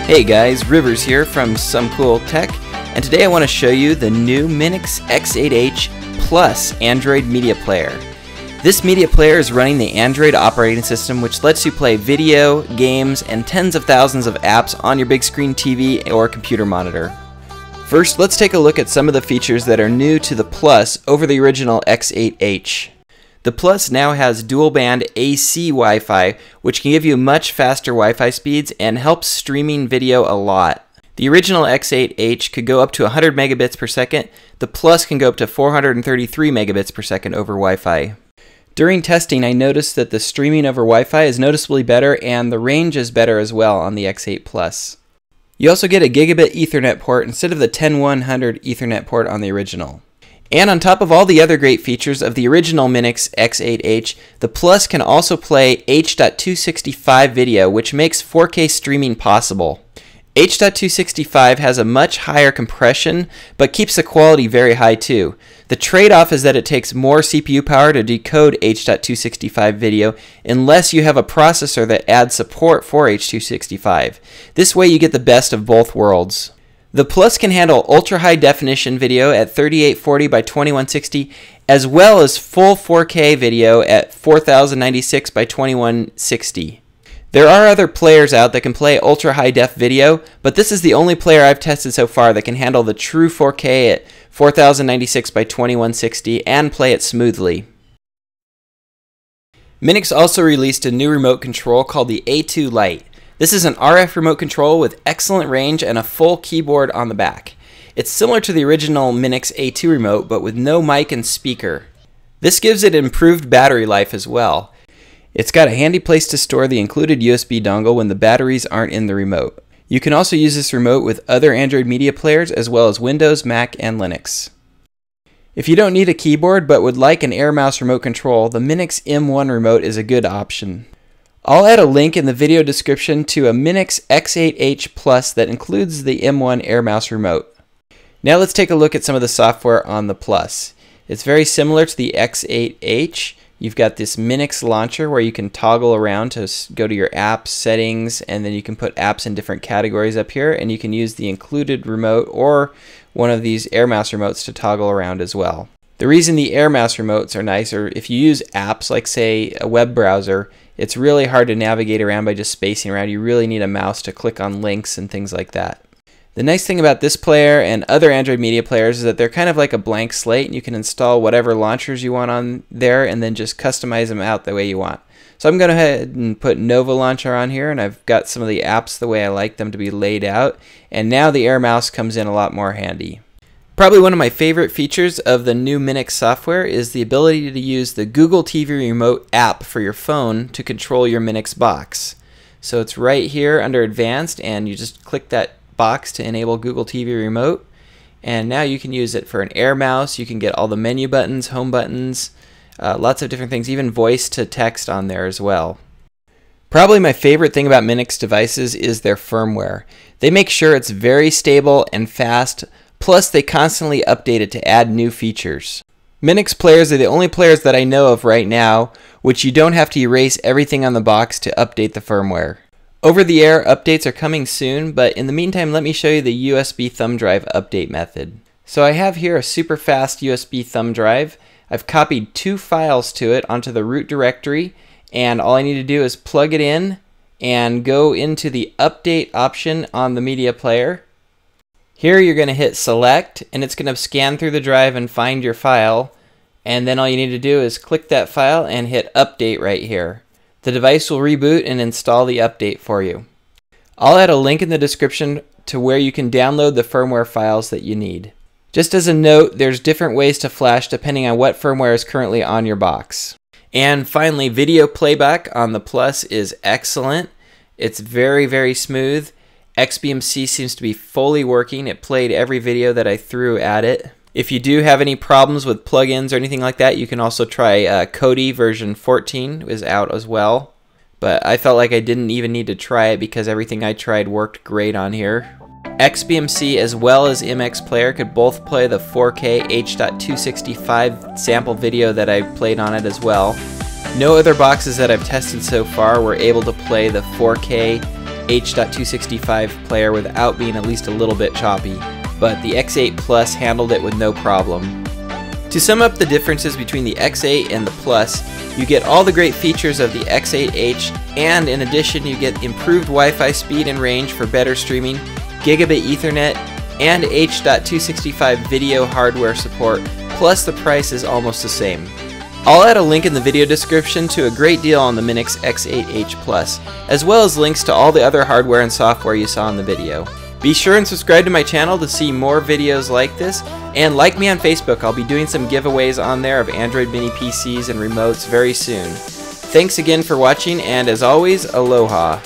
Hey guys, Rivers here from Some Cool Tech, and today I want to show you the new Minix X8-H Plus Android Media Player. This media player is running the Android operating system, which lets you play video, games, and tens of thousands of apps on your big screen TV or computer monitor. First, let's take a look at some of the features that are new to the Plus over the original X8-H. The Plus now has dual band AC Wi-Fi, which can give you much faster Wi-Fi speeds and helps streaming video a lot. The original X8-H could go up to 100 megabits per second. The Plus can go up to 433 megabits per second over Wi-Fi. During testing, I noticed that the streaming over Wi-Fi is noticeably better and the range is better as well on the X8 Plus. You also get a gigabit Ethernet port instead of the 10100 Ethernet port on the original. And on top of all the other great features of the original Minix X8-H, the Plus can also play H.265 video, which makes 4K streaming possible. H.265 has a much higher compression, but keeps the quality very high too. The trade-off is that it takes more CPU power to decode H.265 video unless you have a processor that adds support for H.265. This way you get the best of both worlds. The Plus can handle ultra-high definition video at 3840 by 2160, as well as full 4K video at 4096 by 2160. There are other players out that can play ultra-high def video, but this is the only player I've tested so far that can handle the true 4K at 4096 by 2160 and play it smoothly. Minix also released a new remote control called the A2 Lite. This is an RF remote control with excellent range and a full keyboard on the back. It's similar to the original Minix A2 remote, but with no mic and speaker. This gives it improved battery life as well. It's got a handy place to store the included USB dongle when the batteries aren't in the remote. You can also use this remote with other Android media players as well as Windows, Mac, and Linux. If you don't need a keyboard but would like an Air Mouse remote control, the Minix M1 remote is a good option. I'll add a link in the video description to a Minix X8-H Plus that includes the M1 Air Mouse remote. Now let's take a look at some of the software on the Plus. It's very similar to the X8-H. You've got this Minix launcher where you can toggle around to go to your apps, settings, and then you can put apps in different categories up here, and you can use the included remote or one of these Air Mouse remotes to toggle around as well. The reason the Air Mouse remotes are nice, or if you use apps like say a web browser, it's really hard to navigate around by just spacing around. You really need a mouse to click on links and things like that. The nice thing about this player and other Android media players is that they're kind of like a blank slate, and you can install whatever launchers you want on there and then just customize them out the way you want. So I'm going to go ahead and put Nova Launcher on here, and I've got some of the apps the way I like them to be laid out, and now the Air Mouse comes in a lot more handy. Probably one of my favorite features of the new Minix software is the ability to use the Google TV Remote app for your phone to control your Minix box. So it's right here under Advanced, and you just click that box to enable Google TV Remote, and now you can use it for an Air Mouse. You can get all the menu buttons, home buttons, lots of different things, even voice to text on there as well. Probably my favorite thing about Minix devices is their firmware. They make sure it's very stable and fast, plus they constantly update it to add new features. Minix players are the only players that I know of right now which you don't have to erase everything on the box to update the firmware. Over-the-air updates are coming soon, but in the meantime let me show you the USB thumb drive update method. So I have here a super fast USB thumb drive. I've copied 2 files to it onto the root directory, and all I need to do is plug it in and go into the update option on the media player. Here you're going to hit select, and it's going to scan through the drive and find your file, and then all you need to do is click that file and hit update right here. The device will reboot and install the update for you. I'll add a link in the description to where you can download the firmware files that you need. Just as a note, there's different ways to flash depending on what firmware is currently on your box. And finally, video playback on the Plus is excellent. It's very, very smooth. XBMC seems to be fully working. It played every video that I threw at it. If you do have any problems with plugins or anything like that, you can also try Kodi version 14 is out as well. But I felt like I didn't even need to try it because everything I tried worked great on here. XBMC as well as MX Player could both play the 4K H.265 sample video that I played on it as well. No other boxes that I've tested so far were able to play the 4K H.265 player without being at least a little bit choppy, but the X8 Plus handled it with no problem. To sum up the differences between the X8 and the Plus, you get all the great features of the X8-H, and in addition you get improved Wi-Fi speed and range for better streaming, gigabit Ethernet, and H.265 video hardware support, plus the price is almost the same. I'll add a link in the video description to a great deal on the Minix X8-H Plus, as well as links to all the other hardware and software you saw in the video. Be sure and subscribe to my channel to see more videos like this, and like me on Facebook. I'll be doing some giveaways on there of Android mini PCs and remotes very soon. Thanks again for watching, and as always, aloha!